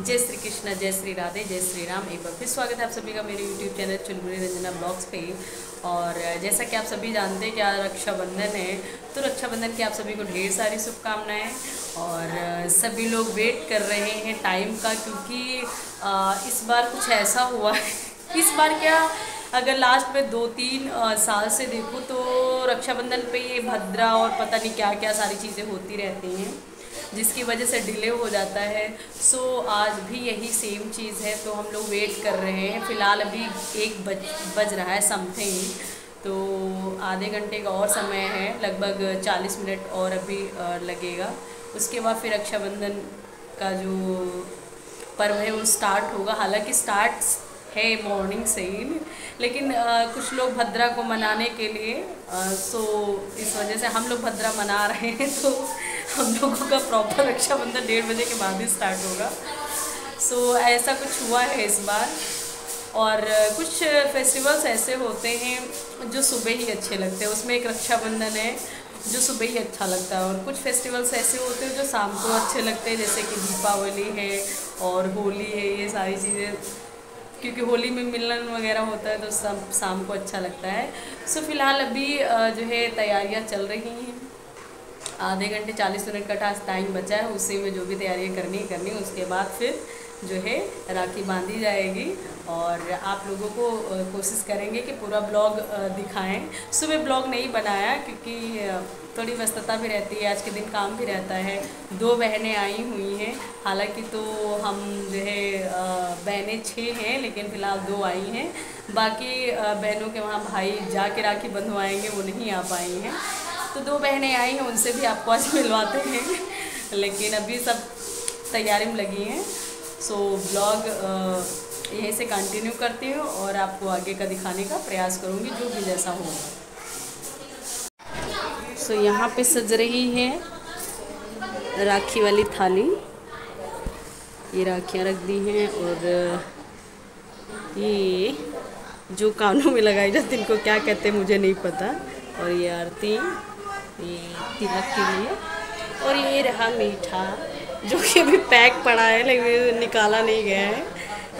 जय श्री कृष्ण, जय श्री राधे, जय श्री राम। एक बार फिर स्वागत है आप सभी का मेरे YouTube चैनल चुलबुली रंजना ब्लॉग्स पे। और जैसा कि आप सभी जानते हैं कि आज रक्षाबंधन है, तो रक्षाबंधन की आप सभी को ढेर सारी शुभकामनाएं। और सभी लोग वेट कर रहे हैं टाइम का, क्योंकि इस बार कुछ ऐसा हुआ है इस बार क्या, अगर लास्ट में 2-3 साल से देखो तो रक्षाबंधन पे ये भद्रा और पता नहीं क्या क्या सारी चीज़ें होती रहती हैं, जिसकी वजह से डिले हो जाता है। सो आज भी यही सेम चीज़ है, तो हम लोग वेट कर रहे हैं। फ़िलहाल अभी 1 बज रहा है समथिंग, तो आधे घंटे का और समय है, लगभग 40 मिनट और अभी लगेगा। उसके बाद फिर रक्षाबंधन का जो पर्व है वो स्टार्ट होगा। हालांकि स्टार्ट है मॉर्निंग से ही, लेकिन कुछ लोग भद्रा को मनाने के लिए सो इस वजह से हम लोग भद्रा मना रहे हैं, तो हम लोगों का प्रॉपर रक्षाबंधन 1:30 बजे के बाद ही स्टार्ट होगा। सो ऐसा कुछ हुआ है इस बार। और कुछ फेस्टिवल्स ऐसे होते हैं जो सुबह ही अच्छे लगते हैं, उसमें एक रक्षाबंधन है जो सुबह ही अच्छा लगता है। और कुछ फेस्टिवल्स ऐसे होते हैं जो शाम को अच्छे लगते हैं, जैसे कि दीपावली है और होली है, ये सारी चीज़ें, क्योंकि होली में मिलन वगैरह होता है तो सब शाम को अच्छा लगता है। सो फिलहाल अभी जो है तैयारियां चल रही हैं। आधे घंटे 40 मिनट का टाइम बचा है, उसी में जो भी तैयारियां करनी उसके बाद फिर जो है राखी बांधी जाएगी। और आप लोगों को कोशिश करेंगे कि पूरा ब्लॉग दिखाएं। सुबह ब्लॉग नहीं बनाया क्योंकि थोड़ी व्यस्तता भी रहती है, आज के दिन काम भी रहता है। 2 बहनें आई हुई हैं, हालांकि तो हम जो है बहनें 6 हैं, लेकिन फ़िलहाल 2 आई हैं। बाकी बहनों के वहाँ भाई जाके राखी बंधवाएंगे, वो नहीं आ पाई हैं। तो 2 बहनें आई हैं, उनसे भी आपको आज मिलवाते हैं। लेकिन अभी सब तैयारी में लगी हैं। सो ब्लॉग यहीं से कंटिन्यू करती हूँ और आपको आगे का दिखाने का प्रयास करूँगी, जो भी जैसा हो। सो यहाँ पे सज रही है राखी वाली थाली, ये राखियाँ रख दी हैं। और ये जो कानों में लगाई जाती इनको क्या कहते हैं मुझे नहीं पता। और ये आरती, ये तिलक के लिए। और ये रहा मीठा, जो कि अभी पैक पड़ा है लेकिन निकाला नहीं गया है,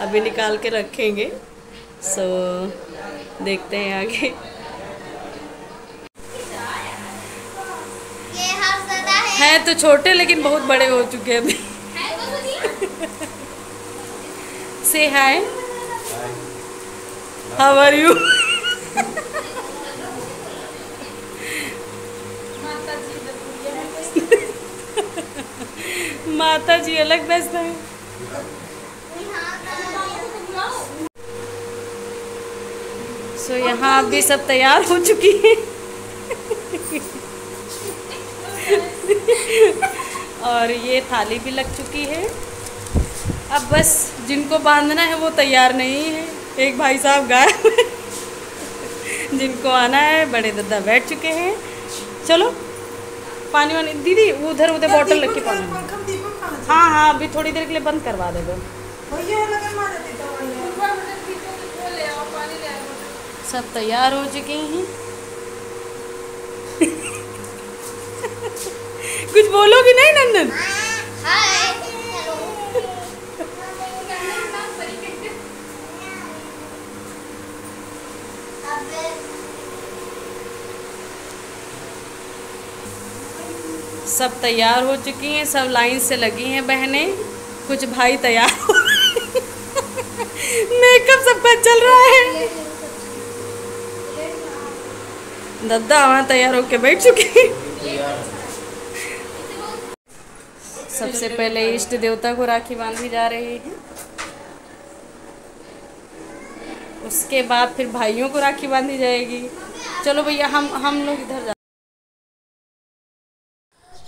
अभी निकाल के रखेंगे। सो देखते हैं आगे। हैं तो छोटे लेकिन बहुत बड़े हो चुके हैं अभी। से हाय, हाउ आर यू? माता जी अलग व्यस्त है। सो यहाँ अभी सब तैयार हो चुकी है। और ये थाली भी लग चुकी है। अब बस जिनको बांधना है वो तैयार नहीं है। एक भाई साहब गायब हैं। जिनको आना है बड़े दादा बैठ चुके हैं। चलो पानी वानी दीदी, उधर बोतल रखी पानी। हाँ, अभी थोड़ी देर के लिए बंद करवा देगा। सब तैयार हो चुके हैं। कुछ बोलोगी नहीं नंदन? सब तैयार हो चुकी हैं, सब लाइन से लगी हैं बहनें। कुछ भाई तैयार हो मेकअप सबका चल रहा है। दादा वहाँ तैयार होके बैठ चुके हैं। सबसे पहले इष्ट देवता को राखी बांधी जा रही है, उसके बाद फिर भाइयों को राखी बांधी जाएगी। चलो भैया हम लोग इधर जा।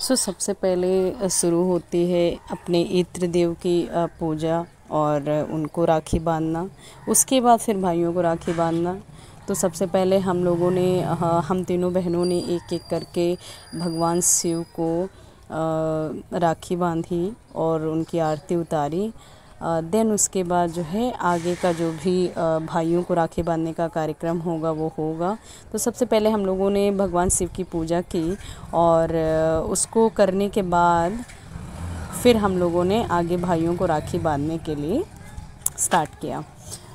सो सबसे पहले शुरू होती है अपने इत्र देव की पूजा और उनको राखी बांधना। उसके बाद फिर भाइयों को राखी बांधना। तो सबसे पहले हम लोगों ने हम तीनों बहनों ने एक एक करके भगवान शिव को राखी बांधी और उनकी आरती उतारी। देन उसके बाद जो है आगे का जो भी भाइयों को राखी बांधने का कार्यक्रम होगा वो होगा। तो सबसे पहले हम लोगों ने भगवान शिव की पूजा की और उसको करने के बाद फिर हम लोगों ने आगे भाइयों को राखी बांधने के लिए स्टार्ट किया।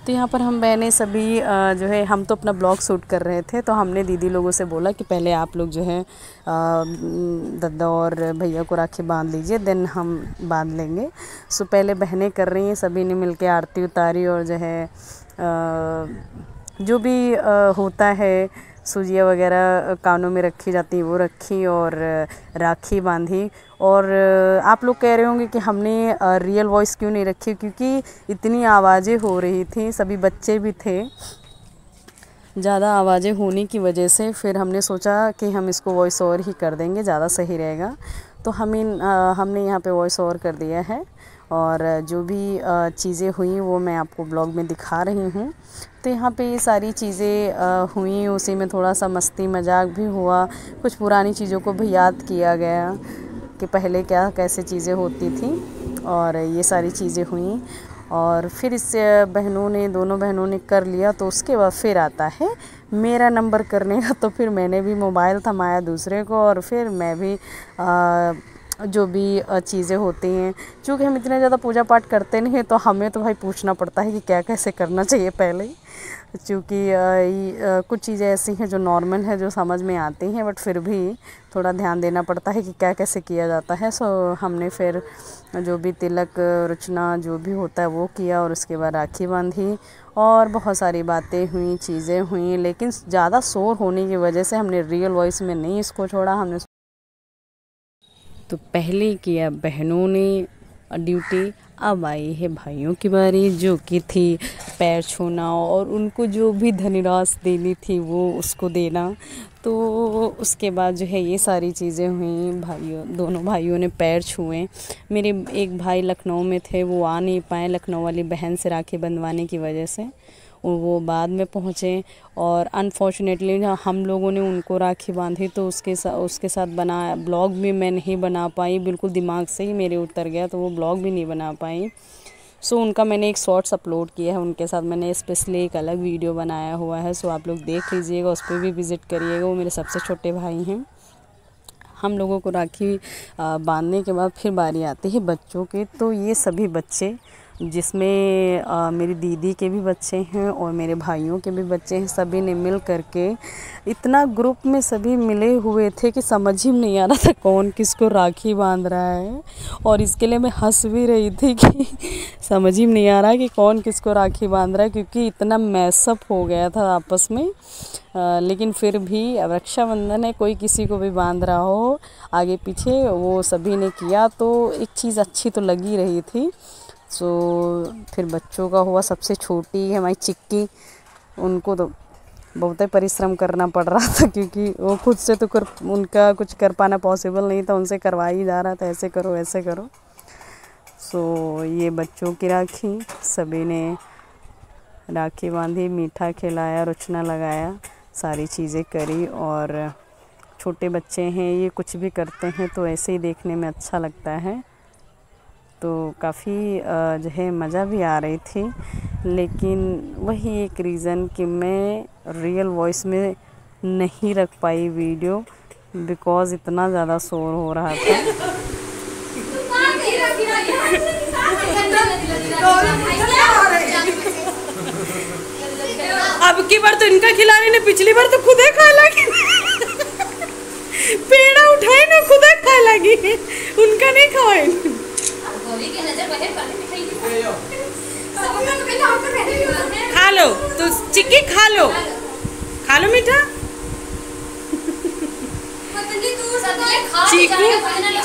तो यहाँ पर हम बहनें सभी जो है, हम तो अपना ब्लॉग शूट कर रहे थे, तो हमने दीदी लोगों से बोला कि पहले आप लोग जो है दादा और भैया को राखी बांध लीजिए, देन हम बांध लेंगे। सो पहले बहनें कर रही हैं, सभी ने मिलके आरती उतारी और जो है जो भी होता है, सूजियाँ वगैरह कानों में रखी जाती है वो रखी और राखी बांधी। और आप लोग कह रहे होंगे कि हमने रियल वॉइस क्यों नहीं रखी, क्योंकि इतनी आवाज़ें हो रही थी, सभी बच्चे भी थे, ज़्यादा आवाज़ें होने की वजह से फिर हमने सोचा कि हम इसको वॉइस ओवर ही कर देंगे, ज़्यादा सही रहेगा। तो हमने यहाँ पे वॉइस ओवर कर दिया है और जो भी चीज़ें हुई वो मैं आपको ब्लॉग में दिखा रही हूँ। तो यहाँ पे ये सारी चीज़ें हुई, उसी में थोड़ा सा मस्ती मजाक भी हुआ, कुछ पुरानी चीज़ों को भी याद किया गया कि पहले क्या कैसे चीज़ें होती थी, और ये सारी चीज़ें हुई। और फिर इस दोनों बहनों ने कर लिया, तो उसके बाद फिर आता है मेरा नंबर करने का। तो फिर मैंने भी मोबाइल थमाया दूसरे को और फिर मैं भी जो भी चीज़ें होती हैं, चूँकि हम इतना ज़्यादा पूजा पाठ करते नहीं हैं, तो हमें तो भाई पूछना पड़ता है कि क्या कैसे करना चाहिए पहले ही, चूँकि कुछ चीज़ें ऐसी हैं जो नॉर्मल है, जो समझ में आती हैं, बट फिर भी थोड़ा ध्यान देना पड़ता है कि क्या कैसे किया जाता है। सो हमने फिर जो भी तिलक रचना जो भी होता है वो किया और उसके बाद राखी बांधी और बहुत सारी बातें हुई, चीज़ें हुई, लेकिन ज़्यादा शोर होने की वजह से हमने रियल वॉइस में नहीं इसको छोड़ा। हमने तो पहले किया बहनों ने ड्यूटी, अब आई है भाइयों की बारी, जो कि थी पैर छूना और उनको जो भी धनराशि देनी थी वो उसको देना। तो उसके बाद जो है ये सारी चीज़ें हुई, दोनों भाइयों ने पैर छुए। मेरे एक भाई लखनऊ में थे, वो आ नहीं पाए लखनऊ वाली बहन से राखी बंधवाने की वजह से, वो बाद में पहुँचे और अनफॉर्चुनेटली हम लोगों ने उनको राखी बांधी, तो उसके साथ बना ब्लॉग भी मैं नहीं बना पाई, बिल्कुल दिमाग से ही मेरे उतर गया, तो वो ब्लॉग भी नहीं बना पाई। सो उनका मैंने एक शॉर्ट्स अपलोड किया है, उनके साथ मैंने स्पेशली एक अलग वीडियो बनाया हुआ है, सो आप लोग देख लीजिएगा, उस पर भी विज़िट करिएगा। वो मेरे सबसे छोटे भाई हैं। हम लोगों को राखी बांधने के बाद फिर बारी आती है बच्चों की। तो ये सभी बच्चे, जिसमें मेरी दीदी के भी बच्चे हैं और मेरे भाइयों के भी बच्चे हैं, सभी ने मिल करके इतना ग्रुप में सभी मिले हुए थे कि समझ ही नहीं आ रहा था कौन किसको राखी बांध रहा है। और इसके लिए मैं हंस भी रही थी कि समझ ही नहीं आ रहा कि कौन किसको राखी बांध रहा है, क्योंकि इतना मैसअप हो गया था आपस में। लेकिन फिर भी रक्षाबंधन है, कोई किसी को भी बांध रहा हो आगे पीछे, वो सभी ने किया, तो एक चीज़ अच्छी तो लगी रही थी। सो फिर बच्चों का हुआ, सबसे छोटी है हमारी चिक्की, उनको तो बहुत ही परिश्रम करना पड़ रहा था, क्योंकि वो खुद से तो उनका कुछ कर पाना पॉसिबल नहीं था, उनसे करवा ही जा रहा था, ऐसे करो ऐसे करो। सो ये बच्चों की राखी, सभी ने राखी बांधी, मीठा खिलाया, रुचना लगाया, सारी चीज़ें करी। और छोटे बच्चे हैं, ये कुछ भी करते हैं तो ऐसे ही देखने में अच्छा लगता है, तो काफ़ी जो है मज़ा भी आ रही थी। लेकिन वही एक रीज़न कि मैं रियल वॉइस में नहीं रख पाई वीडियो, बिकॉज़ इतना ज़्यादा शोर हो रहा था। अब की बार तो इनका खिला रही ने, पिछली बार तो खुद ही खा लगी। पेड़ा उठाए ना, खुद ही खा लगी, उनका नहीं खवाए। खा लो तो चिक्की, खा लो मीठा।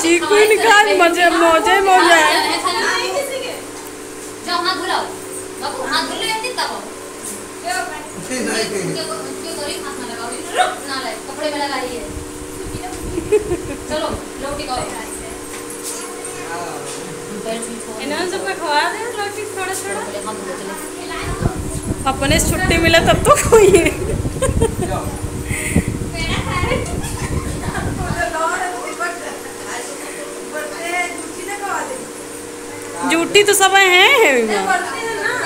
चीकू निकाल, मजे मौजे मौजे। चलो रोटी खाओ, इन्होंने सबको खवा दे रोटी थोड़ा थोड़ा। अपने छुट्टी मिला तब तो कोई है। जूठी तो सब हैं।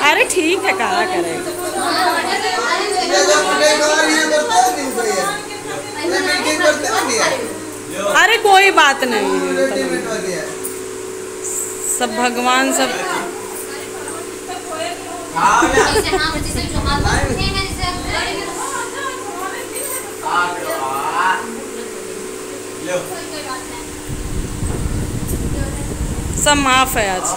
अरे ठीक है, कहा करेगा। अरे कोई बात नहीं, सब भगवान सब सब माफ है आज।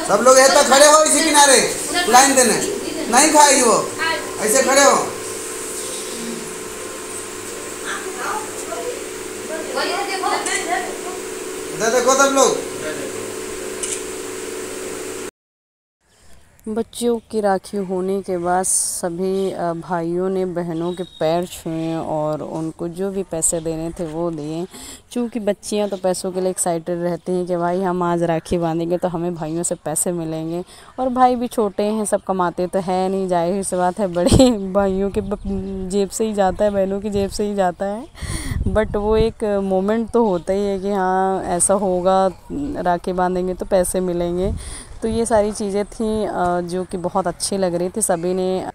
सब लोग ऐसा खड़े हो इसी किनारे लाइन देने, नहीं खाएगी वो, ऐसे खड़े हो। इधर देखो सब लोग। बच्चियों की राखी होने के बाद सभी भाइयों ने बहनों के पैर छुए और उनको जो भी पैसे देने थे वो दिए। क्योंकि बच्चियां तो पैसों के लिए एक्साइटेड रहती हैं कि भाई हम आज राखी बांधेंगे तो हमें भाइयों से पैसे मिलेंगे। और भाई भी छोटे हैं, सब कमाते तो है नहीं, जाहिर सी बात है बड़े भाइयों के जेब से ही जाता है, बहनों की जेब से ही जाता है। बट वो एक मोमेंट तो होता ही है कि हाँ ऐसा होगा, राखी बांधेंगे तो पैसे मिलेंगे। तो ये सारी चीज़ें थी जो कि बहुत अच्छी लग रही थी सभी ने।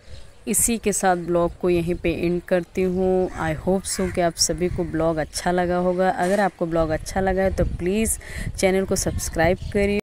इसी के साथ ब्लॉग को यहीं पे एंड करती हूँ। आई होप सो कि आप सभी को ब्लॉग अच्छा लगा होगा। अगर आपको ब्लॉग अच्छा लगा है तो प्लीज़ चैनल को सब्सक्राइब करिए।